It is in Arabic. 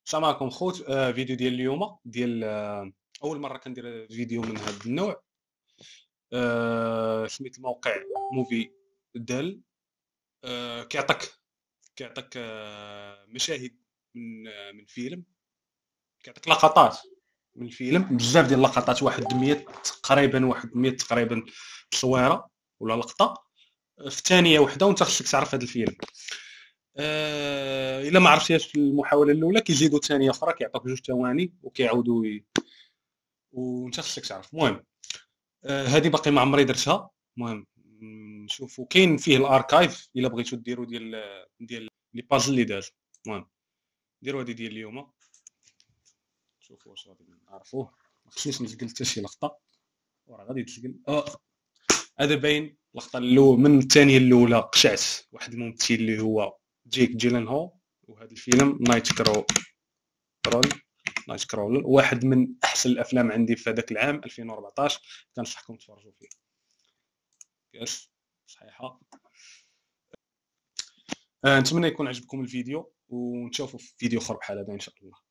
السلام عليكم خوت. فيديو ديال اليوم ديال اول مره كندير فيديو من هذا النوع. سميت الموقع موفي دال. كيعطيك مشاهد من فيلم. كيعطيك لقطات من الفيلم، بزاف ديال اللقطات، واحد 100 تقريبا تصويره ولا لقطه في ثانيه واحده، وانت خصك تعرف هذا الفيلم. الا ما عرفتيهاش في المحاوله الاولى كيزيدوا ثانيه اخرى، كيعطوك 2 ثواني وكيعاودوا وانت خصك تعرف. المهم، هذه باقي ما عمري درتها. المهم نشوفوا كاين فيه الاركايف الا بغيتو ديروا ديال لي بازل اللي داز. المهم ديروا هذه ديال اليوم، شوفوا واش غادي نعرفوه. ما خصنيش نسجل حتى شي لقطه، وراه غادي تسجل. هذا باين اللقطه الاولى من الثانيه الاولى. قشعت واحد الممثل اللي هو جيك جيلن هول، وهذا الفيلم نايت كرول واحد من احسن الافلام عندي في هذاك العام 2014. كنصحكم تفرجوا فيه. يس، صحيحه. نتمنى يكون عجبكم الفيديو، ونشوفوا في فيديو اخر بحال هذا ان شاء الله.